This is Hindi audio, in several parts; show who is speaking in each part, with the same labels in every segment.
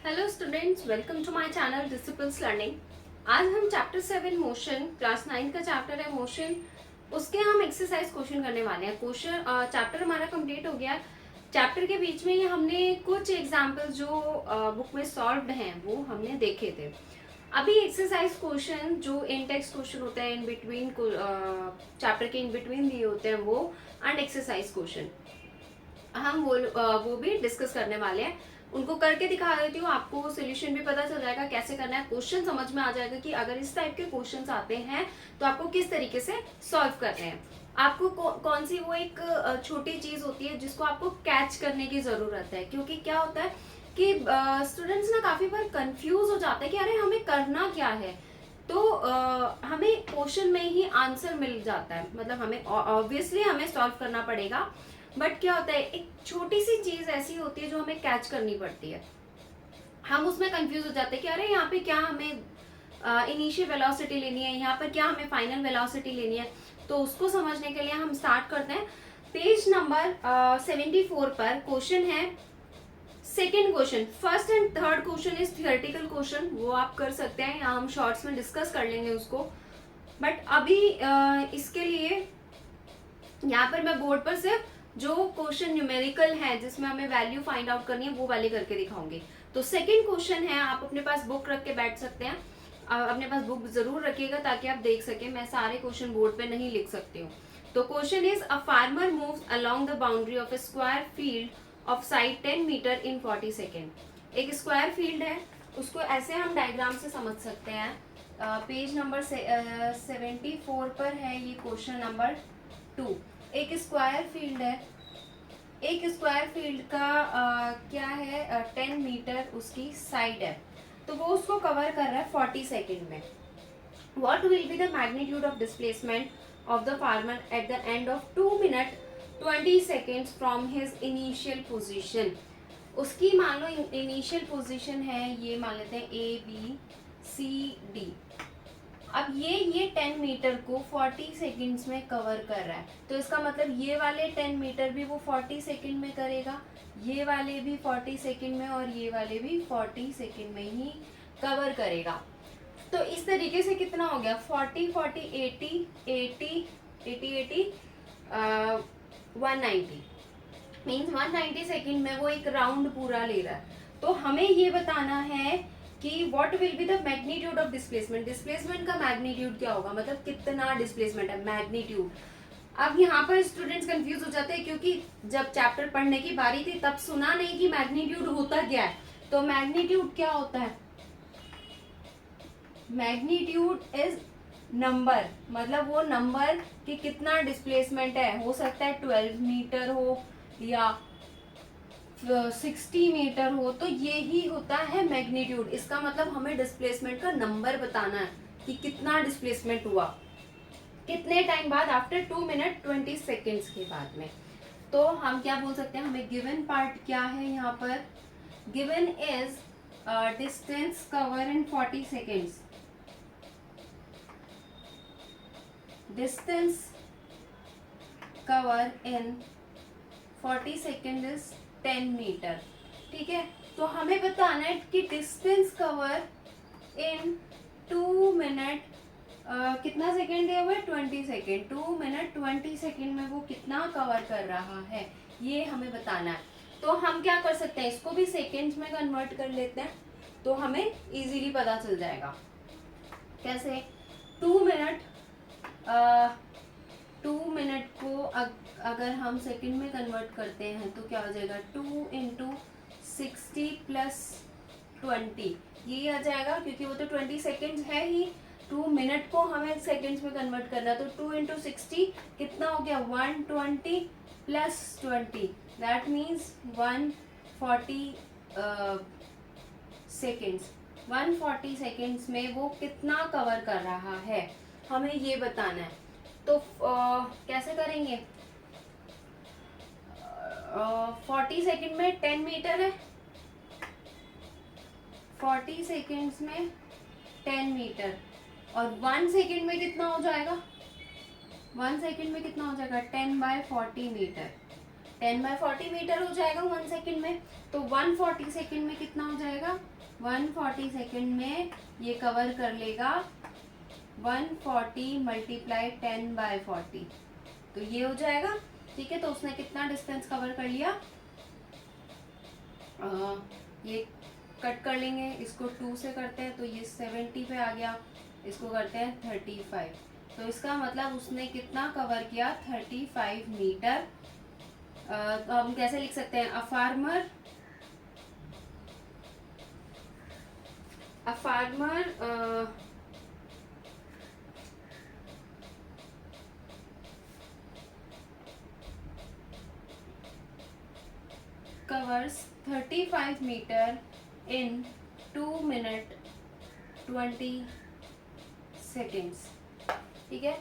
Speaker 1: Hello students, welcome to my channel disciplines learning. आज हम चैप्टर 7 मोशन, क्लास 9 का चैप्टर है मोशन, उसके हम एक्सरसाइज क्वेश्चन करने वाले हैं। क्वेश्चन चैप्टर हमारा कंप्लीट हो गया। चैप्टर के बीच में ही हमने कुछ एग्जाम्पल जो बुक में सॉल्व्ड हैं वो हमने देखे थे। अभी एक्सरसाइज क्वेश्चन जो इन टेक्स्ट क्वेश्चन होते हैं, इन बिटवीन चैप्टर के इन बिटवीन दिए होते हैं वो, एंड एक्सरसाइज क्वेश्चन हम वो भी डिस्कस करने वाले हैं। उनको करके दिखा देती हूँ, आपको सोल्यूशन भी पता चल जाएगा कैसे करना है, क्वेश्चन समझ में आ जाएगा कि अगर इस टाइप के क्वेश्चंस आते हैं तो आपको किस तरीके से सॉल्व करने हैं। आपको कौन सी वो एक छोटी चीज होती है जिसको आपको कैच करने की जरूरत है, क्योंकि क्या होता है कि स्टूडेंट्स ना काफी बार कंफ्यूज हो जाते हैं कि अरे हमें करना क्या है। तो हमें क्वेश्चन में ही आंसर मिल जाता है, मतलब हमें ऑब्वियसली हमें सॉल्व करना पड़ेगा, बट क्या होता है एक छोटी सी चीज ऐसी होती है जो हमें कैच करनी पड़ती है। हम उसमें कंफ्यूज हो जाते हैं कि अरे यहाँ पे क्या हमें इनिशियल वेलोसिटी लेनी है, यहाँ पर क्या हमें फाइनल वेलोसिटी लेनी है। तो उसको समझने के लिए हम स्टार्ट करते हैं पेज नंबर 74 पर। क्वेश्चन है second question. First and third question is theoretical question, वो आप कर सकते हैं, यहाँ हम शॉर्ट्स में डिस्कस कर लेंगे उसको। बट अभी इसके लिए यहाँ पर मैं बोर्ड पर सिर्फ जो क्वेश्चन न्यूमेरिकल है जिसमें हमें वैल्यू फाइंड आउट करनी है वो वाले करके दिखाऊंगी। तो सेकंड क्वेश्चन है, आप अपने पास बुक रख के बैठ सकते हैं, अपने पास बुक जरूर रखिएगा ताकि आप देख सके, मैं सारे क्वेश्चन बोर्ड पे नहीं लिख सकती हूँ। तो question is a farmer moves along the boundary of a square field of side 10 meter in 40 second. एक स्क्वायर फील्ड है, उसको ऐसे हम डायग्राम से समझ सकते हैं। पेज नंबर 74 पर है ये क्वेश्चन नंबर 2। एक स्क्वायर फील्ड है, एक स्क्वायर फील्ड का क्या है 10 मीटर उसकी साइड है, तो वो उसको कवर कर रहा है 40 सेकेंड में। What will be the magnitude of displacement of the farmer at the end of 2 minute 20 seconds from his initial position? उसकी मान लो इनिशियल पोजीशन है, ये मान लेते हैं ABCD। अब ये 10 मीटर को 40 सेकंड्स में कवर कर रहा है, तो इसका मतलब ये वाले 10 मीटर भी वो 40 सेकंड में करेगा, ये वाले भी 40 सेकंड में, और ये वाले भी 40 सेकंड में ही कवर करेगा। तो इस तरीके से कितना हो गया 40 40 80 80 80 80 190 मीन्स 190 सेकंड में वो एक राउंड पूरा ले रहा है। तो हमें ये बताना है कि what will be the magnitude of displacement. Displacement का मैग्नीट्यूड क्या होगा, मतलब कितना डिस्प्लेसमेंट है, मैग्नीट्यूड। अब यहाँ पर स्टूडेंट्स कंफ्यूज हो जाते हैं क्योंकि जब चैप्टर पढ़ने की बारी थी तब सुना नहीं कि मैग्नीट्यूड होता क्या है। तो मैग्नीट्यूड क्या होता है, मैग्नीट्यूड इज नंबर, मतलब वो नंबर कि कितना डिस्प्लेसमेंट है। हो सकता है 12 मीटर हो या 60 मीटर हो, तो ये ही होता है मैग्नीट्यूड। इसका मतलब हमें डिस्प्लेसमेंट का नंबर बताना है कि कितना डिस्प्लेसमेंट हुआ कितने टाइम बाद, आफ्टर 2 मिनट 20 सेकेंड्स के बाद में। तो हम क्या बोल सकते हैं, हमें गिवन पार्ट क्या है यहाँ पर, given is distance cover in 40 seconds. Distance cover in 40 second is 10 meter. ठीक है, तो हमें बताना है कि डिस्टेंस कवर इन 2 मिनट कितना सेकेंड दिया हुआ है 20 सेकेंड, 2 मिनट 20 सेकेंड में वो कितना कवर कर रहा है, ये हमें बताना है। तो हम क्या कर सकते हैं, इसको भी सेकेंड्स में कन्वर्ट कर लेते हैं तो हमें इजीली पता चल जाएगा। कैसे, 2 मिनट 2 मिनट को अगर हम सेकंड में कन्वर्ट करते हैं तो क्या हो जाएगा, 2 इंटू 60 प्लस 20 ये आ जाएगा, क्योंकि वो तो 20 सेकेंड्स है ही। 2 मिनट को हमें सेकेंड्स में कन्वर्ट करना है, तो 2 इंटू 60 कितना हो गया 120 plus 20, that means 140 seconds. 140 seconds में वो कितना कवर कर रहा है हमें ये बताना है। तो कैसे करेंगे, 40 सेकेंड में 10 मीटर है, 40 सेकेंड्स में 10 मीटर, और 1 सेकेंड में कितना हो जाएगा, 1 सेकेंड में कितना हो जाएगा 10/40 मीटर। 10/40 मीटर हो जाएगा 1 सेकेंड में, तो 140 सेकेंड में कितना हो जाएगा 140 सेकेंड में ये कवर कर लेगा 140 मल्टीप्लाई 10/40, तो ये हो जाएगा। ठीक है, तो उसने कितना डिस्टेंस कवर कर लिया, ये कट कर लेंगे, इसको 2 से करते हैं तो ये 70 पे आ गया, इसको करते हैं 35, तो इसका मतलब उसने कितना कवर किया, 35 मीटर। तो हम कैसे लिख सकते हैं, a farmer covers 35 meter in 2 minute 20 seconds। ठीक है,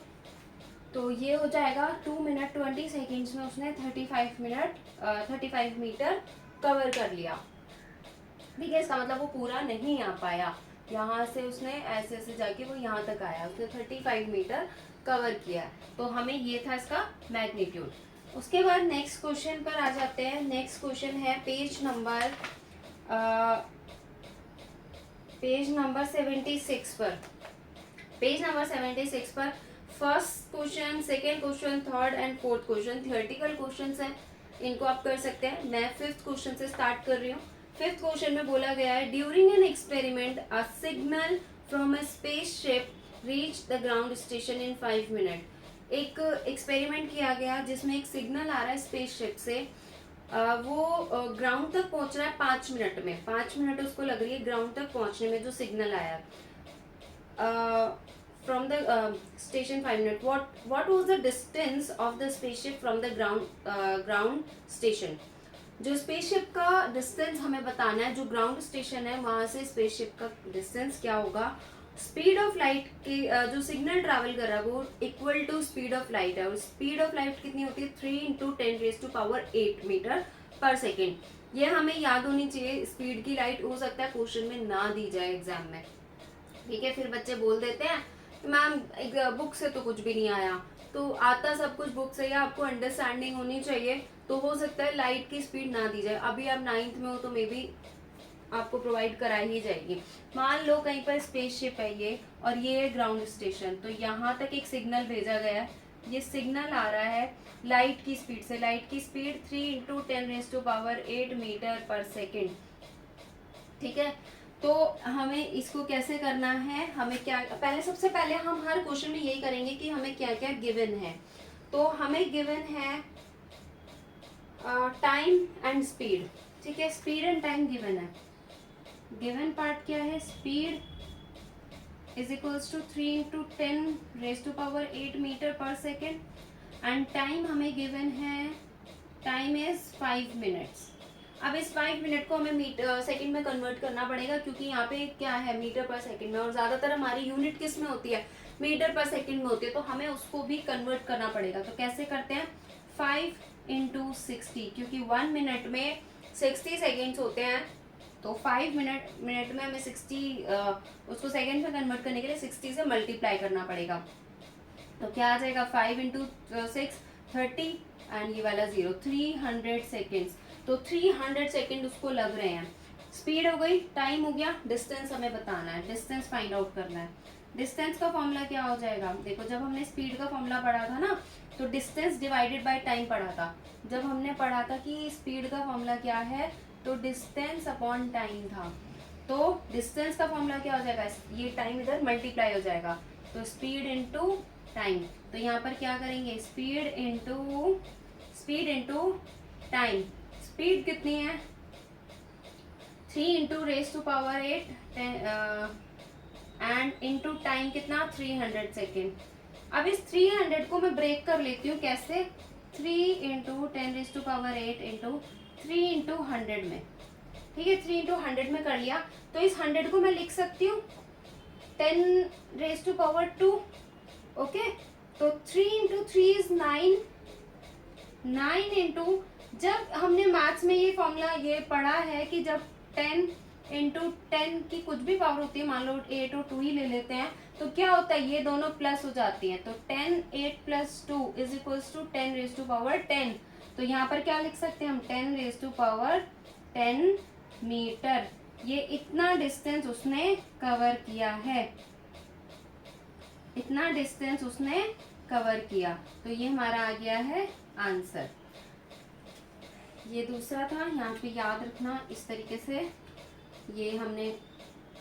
Speaker 1: तो ये हो जाएगा 2 मिनट 20 सेकेंड्स में उसने 35 मीटर कवर कर लिया। ठीक है, इसका मतलब वो पूरा नहीं आ पाया, यहाँ से उसने ऐसे ऐसे जाके वो यहाँ तक आया, उसने 35 मीटर कवर किया, तो हमें ये था इसका मैग्नीट्यूड। उसके बाद नेक्स्ट क्वेश्चन पर आ जाते हैं। नेक्स्ट क्वेश्चन है पेज नंबर 76 पर। पेज नंबर 76 पर first question, second question, third and fourth question theoretical questions हैं, इनको आप कर सकते हैं। मैं फिफ्थ क्वेश्चन से स्टार्ट कर रही हूँ। फिफ्थ क्वेश्चन में बोला गया है during an experiment a signal from a spaceship reach the ground station in 5 minute. एक एक्सपेरिमेंट किया गया जिसमें एक सिग्नल आ रहा है स्पेसशिप से, वो ग्राउंड तक पहुंच रहा है 5 मिनट में। 5 मिनट उसको लग रही है ग्राउंड तक पहुंचने में, जो सिग्नल आया from the station 5 minute. what was the distance of the spaceship from the ground station। जो स्पेसशिप का डिस्टेंस हमें बताना है, जो ग्राउंड स्टेशन है वहां से स्पेसशिप का डिस्टेंस क्या होगा। स्पीड ऑफ लाइट की जो सिग्नल ट्रैवल कर रहा है वो equal to speed of light है, और स्पीड ऑफ लाइट कितनी होती है, 3 × 10⁸ मीटर पर सेकेंड। ये हमें याद होनी चाहिए। स्पीड की लाइट हो सकता है क्वेश्चन में ना दी जाए एग्जाम में। ठीक है, फिर बच्चे बोल देते हैं मैम बुक से तो कुछ भी नहीं आया, तो आता सब कुछ बुक से, या आपको अंडरस्टैंडिंग होनी चाहिए, तो हो सकता है लाइट की स्पीड ना दी जाए। अभी आप 9th में हो तो मे बी आपको प्रोवाइड कराई ही जाएगी। मान लो कहीं पर स्पेसशिप है ये, और ये है ग्राउंड स्टेशन, तो यहाँ तक एक सिग्नल भेजा गया है। ये सिग्नल आ रहा है लाइट की स्पीड से, लाइट की स्पीड 3 × 10⁸ मीटर पर सेकेंड। ठीक है, तो हमें इसको कैसे करना है, हमें क्या, पहले सबसे पहले हम हर क्वेश्चन में यही करेंगे कि हमें क्या क्या गिवन है। तो हमें गिवन है टाइम एंड स्पीड। ठीक है, स्पीड एंड टाइम गिवन है। गिवन पार्ट क्या है, speed is equals to 3 × 10⁸ meter per second, and time हमें गिवन है, टाइम इज 5 मिनट्स। अब इस 5 मिनट को हमें सेकंड में कन्वर्ट करना पड़ेगा, क्योंकि यहाँ पे क्या है, मीटर पर सेकंड में, और ज्यादातर हमारी यूनिट किस में होती है, मीटर पर सेकंड में होती है, तो हमें उसको भी कन्वर्ट करना पड़ेगा। तो कैसे करते हैं, 5 × 60, क्योंकि 1 मिनट में 60 सेकेंड्स होते हैं, तो 5 मिनट में हमें 60 उसको सेकेंड में कन्वर्ट करने के लिए 60 से मल्टीप्लाई करना पड़ेगा। तो क्या आ जाएगा, 5 × 6 30, एंड ये वाला 0, 300 सेकेंड्स। तो 300 सेकेंड उसको लग रहे हैं। स्पीड हो गई, टाइम हो गया, डिस्टेंस हमें बताना है, डिस्टेंस फाइंड आउट करना है। डिस्टेंस का फॉर्मूला क्या हो जाएगा, देखो जब हमने स्पीड का फॉर्मूला पढ़ा था ना, तो डिस्टेंस डिवाइडेड बाय टाइम पढ़ा था। जब हमने पढ़ा था कि स्पीड का फॉर्मूला क्या है, तो डिस्टेंस अपॉन टाइम था। तो डिस्टेंस का फॉर्मूला क्या हो जाएगा, ये टाइम इधर मल्टीप्लाई हो जाएगा, तो स्पीड इंटू टाइम। तो यहाँ पर क्या करेंगे, स्पीड इंटू टाइम। स्पीड कितनी है, 3 × 10⁸ एंड इंटू टाइम कितना, 300 सेकेंड। अब इस 300 को मैं ब्रेक कर लेती हूँ, कैसे, 3 × 10⁸ इंटू 3 × 100 में। ठीक है, 3 × 100 में कर लिया, तो इस 100 को मैं लिख सकती हूँ 10⁻²। ओके, तो 3 × 3 इज 9, 9 इंटू, जब हमने मैथ्स में ये फॉर्मूला ये पढ़ा है कि जब 10 × 10 की कुछ भी पावर होती है, मान लो 8 और 2 ही ले लेते हैं, तो क्या होता है, ये दोनों प्लस हो जाती हैं, तो 10 8 + 2 इज इक्वल्स टू 10⁻10। तो यहाँ पर क्या लिख सकते हैं हम, 10⁻10 मीटर। ये इतना डिस्टेंस उसने कवर किया है, इतना डिस्टेंस उसने कवर किया। तो ये हमारा आ गया है आंसर। ये दूसरा था, यहाँ पे याद रखना इस तरीके से। ये हमने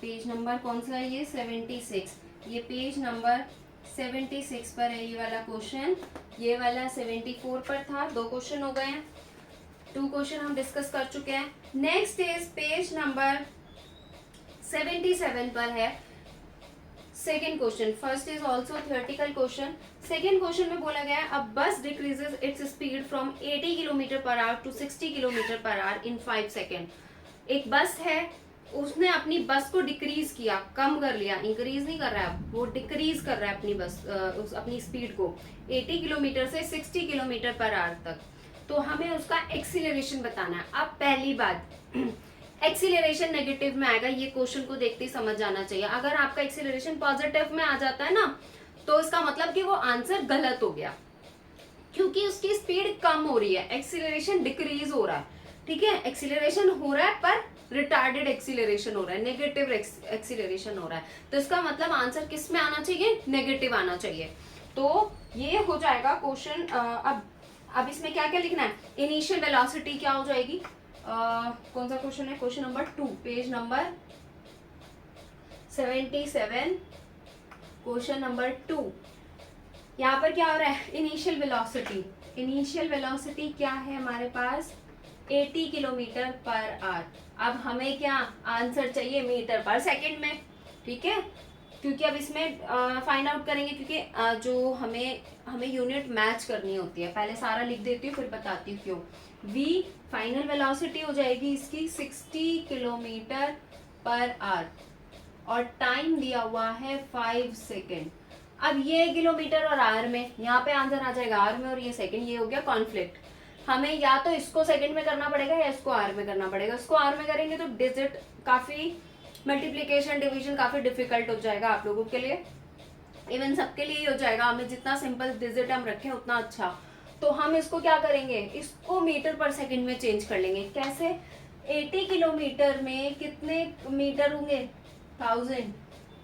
Speaker 1: पेज नंबर कौन सा है, ये 76, ये पेज नंबर 76 पर है ये वाला क्वेश्चन। ये वाला 74 पर था। 2 क्वेश्चन हो गए हैं, 2 क्वेश्चन हम डिस्कस कर चुके हैं। नेक्स्ट इज पेज नंबर 77 पर है second question. First is also theoretical question. Second question में बोला गया है a bus decreases its speed from 80 kilometer per hour to 60 kilometer per hour in 5 second. एक बस है, उसने अपनी बस को डिक्रीज किया, कम कर लिया, इंक्रीज नहीं कर रहा है, वो डिक्रीज कर रहा है अपनी बस अपनी स्पीड को 80 किलोमीटर से 60 किलोमीटर पर आवर तक। तो हमें उसका एक्सीलरेशन बताना है। अब पहली बात, एक्सीलरेशन नेगेटिव में आएगा, ये क्वेश्चन को देखते ही समझ जाना चाहिए। अगर आपका एक्सीलरेशन पॉजिटिव में आ जाता है ना, तो इसका मतलब कि वो आंसर गलत हो गया, क्योंकि उसकी स्पीड कम हो रही है, एक्सीलरेशन डिक्रीज हो रहा है। ठीक है, एक्सीलरेशन हो रहा है पर रिटार्डेड एक्सीलरेशन हो रहा है, नेगेटिव एक्सीलरेशन हो रहा है। तो इसका मतलब आंसर किस में आना चाहिए, नेगेटिव आना चाहिए। तो ये हो जाएगा क्वेश्चन। अब इसमें क्या क्या लिखना है, इनिशियल वेलोसिटी क्या हो जाएगी, कौन सा क्वेश्चन है, question number 2, page number 77, question number 2। यहाँ पर क्या हो रहा है, इनिशियल वेलोसिटी। इनिशियल वेलोसिटी क्या है हमारे पास, 80 किलोमीटर पर आवर। अब हमें क्या आंसर चाहिए, मीटर पर सेकंड में। ठीक है, क्योंकि अब इसमें फाइंड आउट करेंगे, क्योंकि जो हमें यूनिट मैच करनी होती है। पहले सारा लिख देती हूँ फिर बताती हूँ क्यों। v फाइनल वेलोसिटी हो जाएगी इसकी 60 किलोमीटर पर आवर और टाइम दिया हुआ है 5 सेकेंड। अब ये किलोमीटर और आवर में, यहाँ पे आंसर आ जाएगा आवर में और ये सेकेंड, ये हो गया कॉन्फ्लिक्ट। हमें या तो इसको सेकंड में करना पड़ेगा या इसको आर में करना पड़ेगा। इसको आर में करेंगे तो डिजिट काफी, मल्टीप्लिकेशन डिवीजन काफी डिफिकल्ट हो जाएगा आप लोगों के लिए, इवन सबके लिए ही हो जाएगा। हमें जितना सिंपल डिजिट हम रखें उतना अच्छा। तो हम इसको क्या करेंगे, इसको मीटर पर सेकंड में चेंज कर लेंगे। कैसे, 80 किलोमीटर में कितने मीटर होंगे, 1000,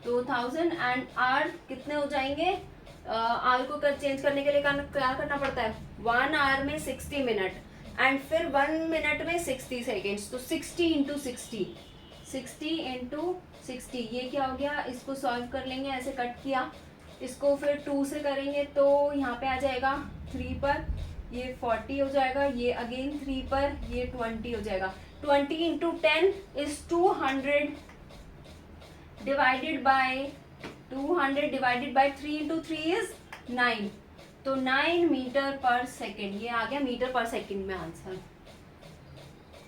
Speaker 1: तो 1000 एंड आर कितने हो जाएंगे। आर को चेंज करने के लिए क्या करना पड़ता है, 1 आवर में 60 मिनट एंड फिर 1 मिनट में 60 सेकेंड्स। तो 60 इंटू 60, 60 इंटू 60, ये क्या हो गया, इसको सॉल्व कर लेंगे, ऐसे कट किया। इसको फिर 2 से करेंगे तो यहाँ पे आ जाएगा 3 पर, ये 40 हो जाएगा, ये अगेन 3 पर, ये 20 हो जाएगा। 20 into 10 is 200 divided by 200 divided by 3 into 3 is 9, तो 9 मीटर पर सेकेंड। ये आ गया मीटर पर सेकेंड में आंसर।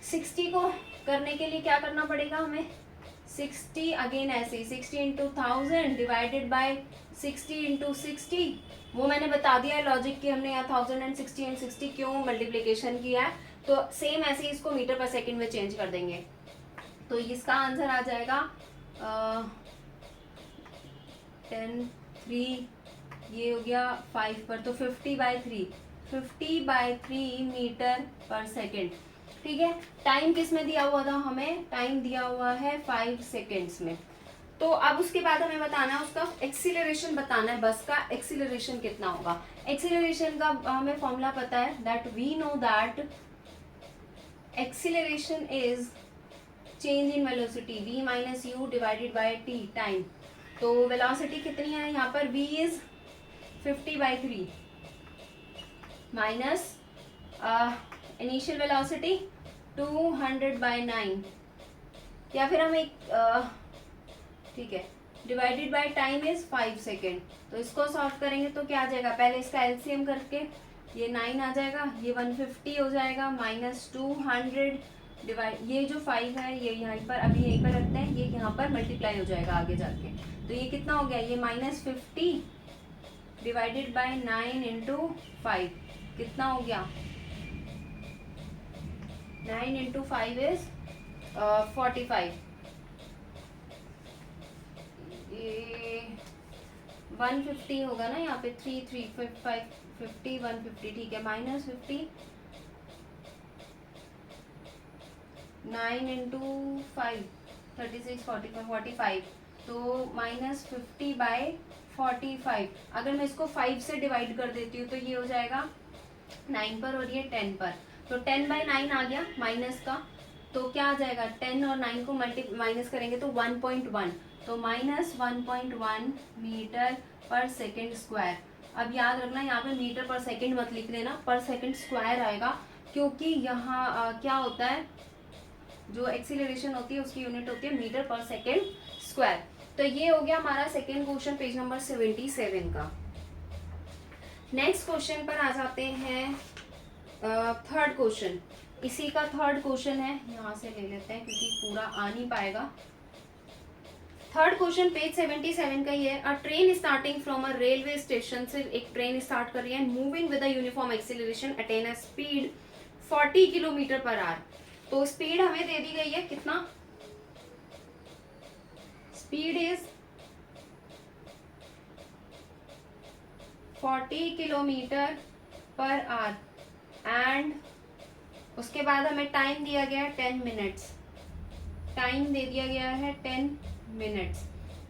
Speaker 1: 60 को करने के लिए क्या करना पड़ेगा हमें, 60 अगेन ऐसे ही 60 इंटू 1000 डिवाइडेड बाय 60 इंटू 60, वो मैंने बता दिया है लॉजिक कि हमने यहाँ 1000 एंड 60 एंड 60 क्यों मल्टीप्लीकेशन किया है। तो सेम ऐसे ही इसको मीटर पर सेकेंड में चेंज कर देंगे। तो इसका आंसर आ जाएगा 10, 3, ये हो गया 5 पर, तो 50/3 मीटर पर सेकेंड। ठीक है, टाइम किस में दिया हुआ था, हमें टाइम दिया हुआ है 5 सेकेंड्स में। तो अब उसके बाद हमें बताना है उसका एक्सीलरेशन बताना है, बस का एक्सीलरेशन कितना होगा। एक्सीलरेशन का हमें फॉर्मूला पता है, that we know that acceleration is change in velocity v minus u divided by t time. तो वेलोसिटी कितनी है यहाँ पर, v is 50/3 minus initial velocity 200/9, या फिर हम एक ठीक है, divided by time is 5 second. तो इसको सॉल्व करेंगे तो क्या आ जाएगा, पहले इसका एलसीएम करके ये 9 आ जाएगा, ये 150 हो जाएगा, माइनस 200 डिवाइड, ये जो 5 है ये यहाँ पर अभी यहीं पर रखते हैं, ये यहाँ पर मल्टीप्लाई हो जाएगा आगे जाके। तो ये कितना हो गया, ये -50 डिवाइडेड बाय 9 इंटू 5 कितना हो गया, 9 इंटू 5 इज 45, ये 150 होगा ना यहाँ पे, 3 3 5 50 150, ठीक है, -50 9 इंटू 5 36, 45, 45, तो -50/45। अगर मैं इसको 5 से डिवाइड कर देती हूँ तो ये हो जाएगा 9 पर और ये 10 पर, तो 10/9 आ गया माइनस का, तो क्या आ जाएगा 10 और 9 को माइनस करेंगे तो 1.1, तो -1.1 मीटर पर सेकेंड स्क्वायर। अब याद रखना यहाँ पे मीटर पर सेकेंड मत लिख देना, पर सेकेंड स्क्वायर आएगा, क्योंकि यहाँ क्या होता है, जो एक्सीलरेशन होती है उसकी यूनिट होती है मीटर पर सेकेंड स्क्वायर। तो ये हो गया हमारा सेकेंड क्वेश्चन पेज नंबर 77 का। नेक्स्ट क्वेश्चन पर आ जाते हैं, थर्ड क्वेश्चन। इसी का थर्ड क्वेश्चन है, यहाँ से ले लेते हैं क्योंकि पूरा आ नहीं पाएगा। थर्ड क्वेश्चन पेज 77 का ही है। अ train starting from a railway station, से एक ट्रेन स्टार्ट कर रही है, moving with a uniform acceleration attain a speed 40 kilometre per hour. तो स्पीड हमें दे दी गई है, कितना, speed is 40 kilometre per our and उसके बाद हमें टाइम दिया गया है 10 मिनट्स, टाइम दे दिया गया है 10 मिनट्स।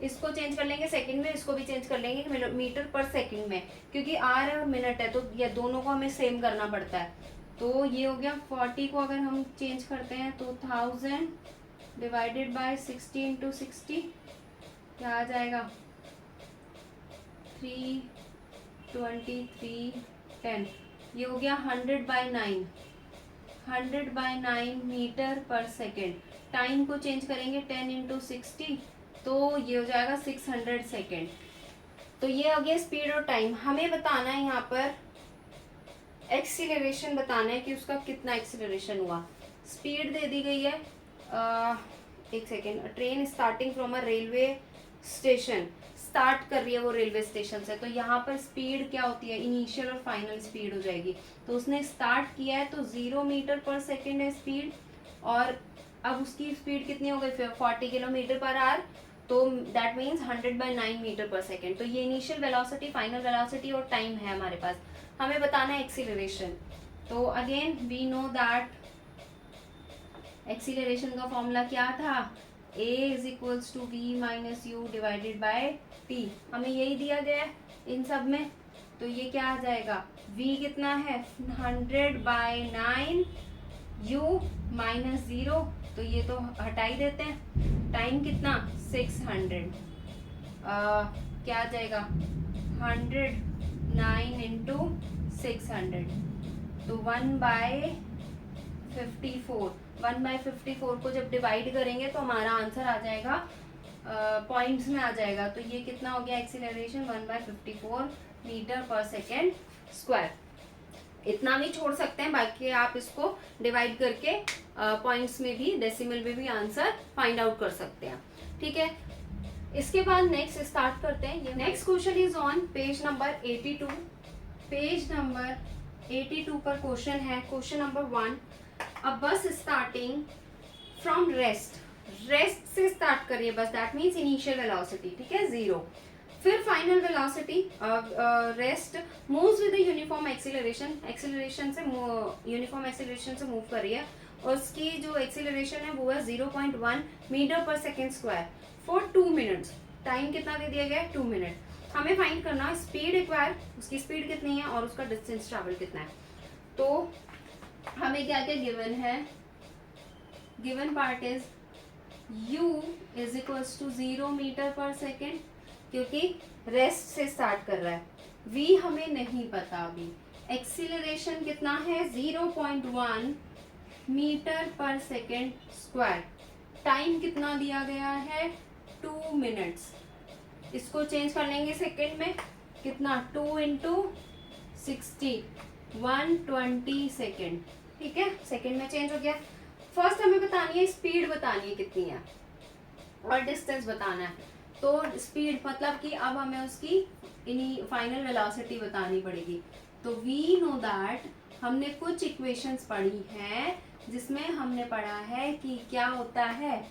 Speaker 1: इसको चेंज कर लेंगे सेकंड में, इसको भी चेंज कर लेंगे मीटर पर सेकंड में, क्योंकि आर और मिनट है तो ये दोनों को हमें सेम करना पड़ता है। तो ये हो गया 40 को अगर हम चेंज करते हैं तो 1000 डिवाइडेड बाय 60 इंटू 60 क्या आ जाएगा 323 10, ये हो गया 100/9, 100/9 मीटर पर सेकेंड। टाइम को चेंज करेंगे 10 इंटू 60 तो ये हो जाएगा 600 सेकेंड। तो ये हो गया स्पीड और टाइम। हमें बताना है यहाँ पर एक्सीलरेशन बताना है कि उसका कितना एक्सीलरेशन हुआ। स्पीड दे दी गई है, एक second, train starting from a railway station, start कर रही है वो रेलवे स्टेशन से, तो यहाँ पर स्पीड क्या होती है, इनिशियल और फाइनल स्पीड हो जाएगी। तो उसने स्टार्ट किया है तो 0 मीटर पर सेकेंड है स्पीड, और अब उसकी स्पीड कितनी हो गई 40 किलोमीटर पर आवर, तो that means 100/9 metre per second. तो ये इनिशियल वेलोसिटी, फाइनल वेलोसिटी और टाइम है हमारे पास। हमें बताना है एक्सीलरेशन। तो again we know that acceleration का फॉर्मूला क्या था, a is equals to v minus u divided by t. हमें यही दिया गया है इन सब में, तो ये क्या आ जाएगा, v कितना है 100/9 u माइनस 0, तो ये तो हटा ही देते हैं। टाइम कितना 600, क्या आ जाएगा 109 इंटू 600, तो 1/54, 1/54 को जब डिवाइड करेंगे तो हमारा आंसर आ जाएगा पॉइंट्स में आ जाएगा। तो ये कितना हो गया acceleration 1/54 metre per second square. इतना भी छोड़ सकते हैं, बाकी आप इसको डिवाइड करके पॉइंट्स में भी, डेसिमल में भी आंसर फाइंड आउट कर सकते हैं। ठीक है, इसके बाद नेक्स्ट स्टार्ट करते हैं। ये next question is on page number 82। Page number 82 पर क्वेश्चन है, क्वेश्चन नंबर 1। अ बस स्टार्टिंग फ्रॉम रेस्ट, रेस्ट से स्टार्ट करिए बस, दैट मीन्स इनिशियल वेलोसिटी, ठीक है 0, फिर final velocity rest moves with uniform acceleration, acceleration से यूनिफॉर्म एक्सीलरेशन से मूव कर रही है, और उसकी जो एक्सीलरेशन है वो है 0.1 metre per second square for 2 minutes. Time कितना दे दिया गया है 2 मिनट। हमें फाइंड करना है स्पीड रिक्वायर, उसकी स्पीड कितनी है और उसका डिस्टेंस ट्रैवल कितना है। तो हमें क्या क्या गिवन है, given part is u is equals to 0 metre per second, क्योंकि रेस्ट से स्टार्ट कर रहा है। v हमें नहीं पता अभी। एक्सीलरेशन कितना है 0.1 metre per second square. Time कितना दिया गया है 2 मिनट्स। इसको चेंज कर लेंगे सेकेंड में, कितना 2 इंटू 60 120 सेकेंड। ठीक है, सेकेंड में चेंज हो गया। फर्स्ट हमें बतानी है स्पीड, बतानी है कितनी है, और डिस्टेंस बताना है। तो स्पीड मतलब कि अब हमें उसकी फाइनल वेलोसिटी बतानी पड़ेगी। तो वी नो दैट, हमने कुछ इक्वेशंस पढ़ी हैं जिसमें हमने पढ़ा है कि क्या होता है,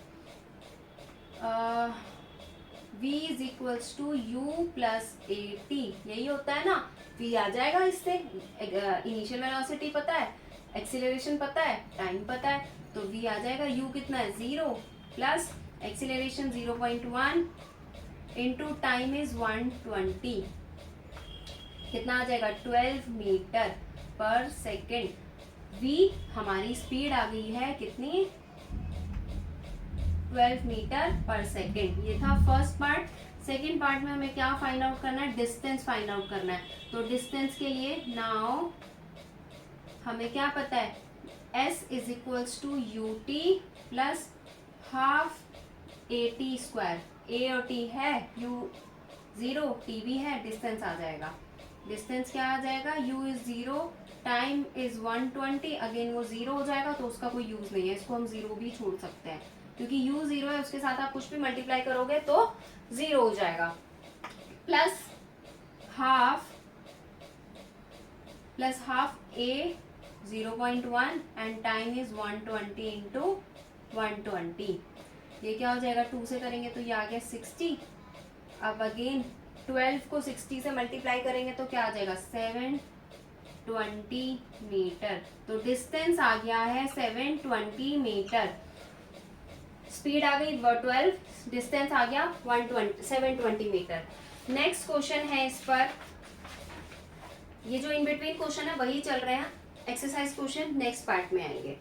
Speaker 1: v is equals to u plus a t, यही होता है ना। v आ जाएगा इससे, इनिशियल वेलोसिटी पता है, एक्सीलरेशन पता है, टाइम पता है, तो v आ जाएगा। u कितना है 0 plus acceleration 0.1 into time is 120, कितना आ जाएगा 12 मीटर पर सेकेंड। v हमारी स्पीड आ गई है कितनी 12 मीटर पर सेकेंड। ये था फर्स्ट पार्ट। सेकेंड पार्ट में हमें क्या फाइंड आउट करना है, डिस्टेंस फाइंड आउट करना है। तो डिस्टेंस के लिए नाउ हमें क्या पता है, s is equals to U T plus half A T square. A और टी है, u 0 टी भी है, डिस्टेंस आ जाएगा। डिस्टेंस क्या आ जाएगा, u is 0, time is 120, again वो 0 हो जाएगा तो उसका कोई यूज नहीं है, इसको हम 0 भी छोड़ सकते हैं क्योंकि u 0 है, उसके साथ आप कुछ भी मल्टीप्लाई करोगे तो 0 हो जाएगा। Plus half a 0.1 and time is 120 into 120। ये क्या हो जाएगा, 2 से करेंगे तो ये आ गया 60। अब अगेन 12 को 60 से मल्टीप्लाई करेंगे तो क्या आ जाएगा 720 मीटर। तो डिस्टेंस आ गया है 720 मीटर। स्पीड आ गई 12, डिस्टेंस आ गया 720 मीटर। नेक्स्ट क्वेश्चन है इस पर, ये जो इन बिटवीन क्वेश्चन है वही चल रहे हैं, एक्सरसाइज क्वेश्चन नेक्स्ट पार्ट में आएंगे।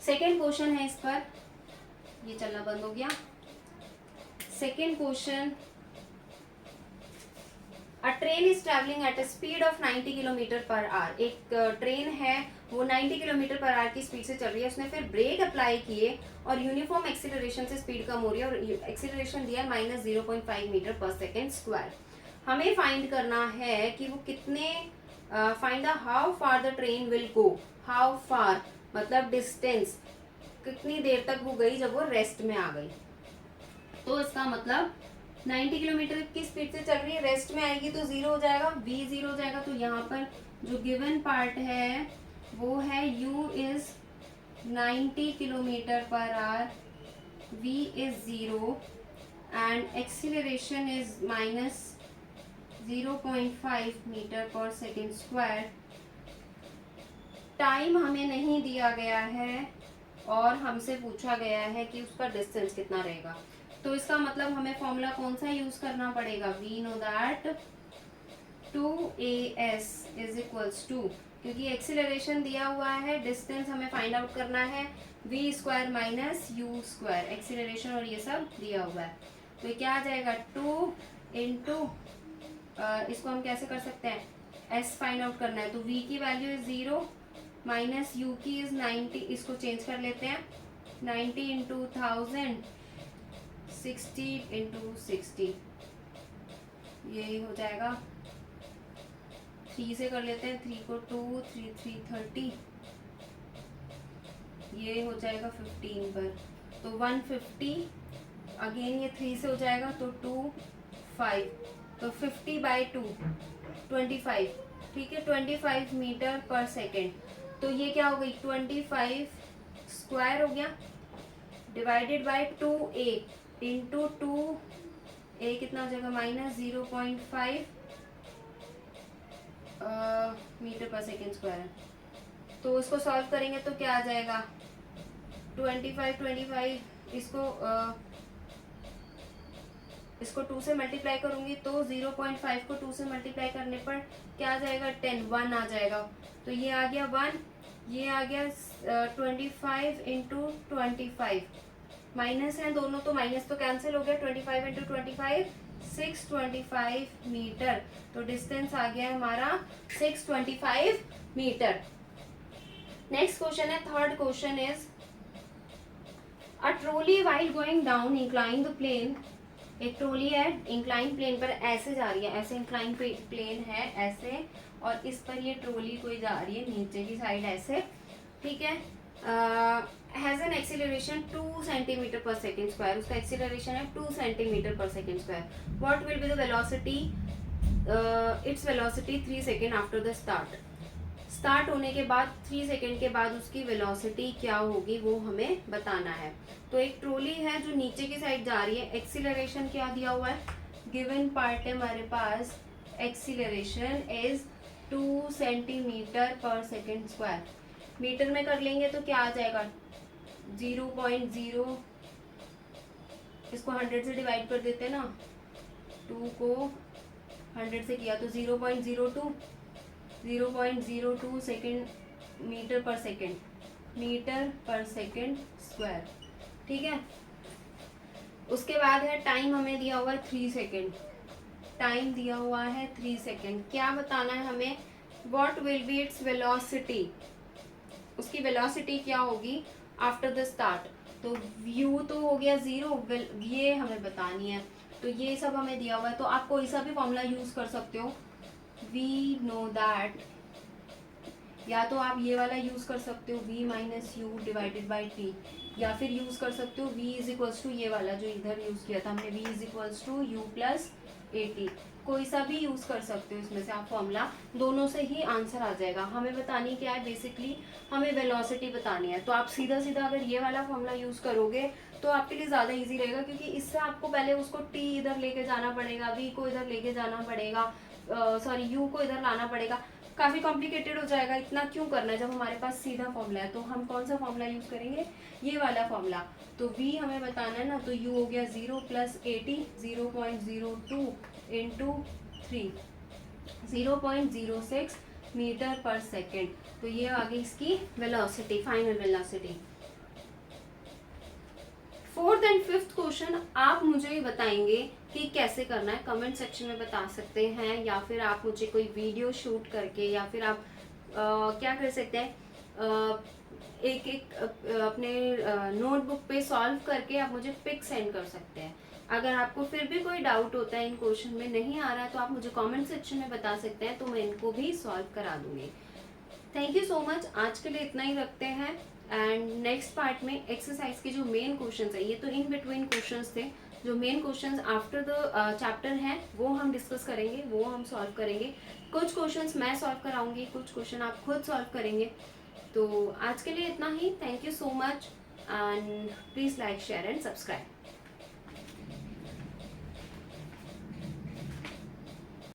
Speaker 1: सेकेंड क्वेश्चन है इस पर, ये चलना बंद हो गया। Second question, a train is travelling at a speed of 90 kilometre per our. एक ट्रेन है वो 90 किलोमीटर पर आवर की स्पीड से चल रही है, उसने फिर ब्रेक अप्लाई किए और यूनिफॉर्म एक्सीलरेशन से स्पीड कम हो रही है और एक्सीलरेशन दिया -0.5 मीटर पर सेकेंड स्क्वायर। हमें फाइंड करना है कि वो कितने, find how far the train will go. How far मतलब डिस्टेंस, कितनी देर तक वो गई जब वो रेस्ट में आ गई। तो इसका मतलब 90 किलोमीटर की स्पीड से चल रही है, रेस्ट में आएगी तो 0 हो जाएगा, v 0 हो जाएगा। तो यहाँ पर जो गिवन पार्ट है वो है u is 90 kilometre per hour, v is 0 and acceleration is -0.5 metre per second square. Time हमें नहीं दिया गया है और हमसे पूछा गया है कि उसका डिस्टेंस कितना रहेगा। तो इसका मतलब हमें फॉर्मूला कौन सा यूज करना पड़ेगा, we know that 2as is equals to, क्योंकि एक्सीलरेशन दिया हुआ है, डिस्टेंस हमें फाइंड आउट करना है, v square minus u square, acceleration और ये सब दिया हुआ है। तो क्या आ जाएगा 2 इंटू, इसको हम कैसे कर सकते हैं, s फाइंड आउट करना है तो v की वैल्यू इज 0 माइनस u की इज 90, इसको चेंज कर लेते हैं 90 इंटू 1000, 60 इंटू 60, ये हो जाएगा 3 से कर लेते हैं, 3 को 2, 3 3 30, ये हो जाएगा 15 पर, तो 150, अगेन ये 3 से हो जाएगा तो 2 5, तो 50/2 25, ठीक है 25 मीटर पर सेकेंड। तो ये क्या हो गई 25 स्क्वायर हो गया divided by 2a into 2a कितना हो जाएगा -0.5 मीटर पर सेकेंड स्क्वायर है। तो इसको सॉल्व करेंगे तो क्या आ जाएगा 25 इसको 2 से मल्टीप्लाई करूंगी तो 0.5 को 2 से मल्टीप्लाई करने पर क्या आ जाएगा 10, 1 आ जाएगा। तो ये आ गया 1, ये आ गया 25 इंटू 25, माइनस है दोनों तो माइनस तो कैंसिल हो गया, 25 इंटू 25 625 मीटर। तो डिस्टेंस आ गया हमारा 625 मीटर। नेक्स्ट क्वेश्चन है, third question is a trolley while going down incline the plane. एक ट्रॉली है इंक्लाइन प्लेन पर ऐसे जा रही है, ऐसे इंक्लाइन प्लेन है ऐसे, और इस पर ये ट्रॉली कोई जा रही है नीचे की साइड ऐसे, ठीक है। हैज एन एक्सीलरेशन 2 सेंटीमीटर पर सेकेंड स्क्वायर, उसका एक्सीलरेशन है 2 सेंटीमीटर पर second square. What will be the velocity, its velocity 3 second after the start. Start होने के बाद 3 सेकेंड के बाद उसकी वेलोसिटी क्या होगी वो हमें बताना है। तो एक ट्रॉली है जो नीचे की साइड जा रही है, एक्सीलरेशन क्या दिया हुआ है, गिवन पार्ट है हमारे पास, एक्सीलरेशन इज 2 सेंटीमीटर पर सेकेंड स्क्वायर। मीटर में कर लेंगे तो क्या आ जाएगा 0.0 इसको 100 से डिवाइड कर देते हैं ना, 2 को 100 से किया तो 0.02 second metre per second square, ठीक है। उसके बाद है टाइम हमें दिया हुआ है 3 सेकेंड, टाइम दिया हुआ है 3 सेकेंड। क्या बताना है हमें, what will be its velocity, उसकी वेलोसिटी क्या होगी आफ्टर द स्टार्ट। तो u तो हो गया 0, ये हमें बतानी है। तो ये सब हमें दिया हुआ है, तो आप कोई सा भी फॉर्मूला यूज कर सकते हो। वी नो दैट, या तो आप ये वाला यूज कर सकते हो v minus u divided by T, या फिर यूज कर सकते हो v इज इक्वल्स टू ये वाला जो इधर यूज किया था हमने, v is equals to u plus a t. कोई सा भी यूज कर सकते हो इसमें से आप फॉर्मूला, दोनों से ही आंसर आ जाएगा। हमें बतानी क्या है, बेसिकली हमें वेलोसिटी बतानी है। तो आप सीधा सीधा अगर ये वाला फॉर्मूला यूज करोगे तो आपके लिए ज़्यादा इजी रहेगा, क्योंकि इससे आपको पहले उसको t इधर लेके जाना पड़ेगा, v को इधर लेके जाना पड़ेगा, सॉरी u को इधर लाना पड़ेगा, काफ़ी कॉम्प्लिकेटेड हो जाएगा। इतना क्यों करना है जब हमारे पास सीधा फॉर्मूला है। तो हम कौन सा फॉर्मूला यूज़ करेंगे, ये वाला फॉर्मूला। तो v हमें बताना है ना, तो u हो गया 0 plus 80, 0.02 into 3, 0.06 metre per second. तो ये आ गई इसकी velocity, final velocity. Fourth and fifth question आप मुझे बताएंगे कि कैसे करना है, कमेंट सेक्शन में बता सकते हैं, या फिर आप मुझे कोई वीडियो शूट करके, या फिर आप क्या कर सकते हैं, एक एक अपने नोटबुक पे सॉल्व करके आप मुझे पिक सेंड कर सकते हैं। अगर आपको फिर भी कोई डाउट होता है इन क्वेश्चन में नहीं आ रहा है, तो आप मुझे कमेंट सेक्शन में बता सकते हैं, तो मैं इनको भी सॉल्व करा दूंगी। थैंक यू सो मच, आज के लिए इतना ही रखते हैं। एंड नेक्स्ट पार्ट में एक्सरसाइज के जो मेन क्वेश्चंस है, ये तो इन बिटवीन क्वेश्चंस थे, जो main questions after the chapter हैं वो हम डिस्कस करेंगे, वो हम सॉल्व करेंगे। कुछ क्वेश्चंस मैं सॉल्व कराऊंगी, कुछ क्वेश्चन आप खुद सॉल्व करेंगे। तो आज के लिए इतना ही, thank you so much and please like share and subscribe.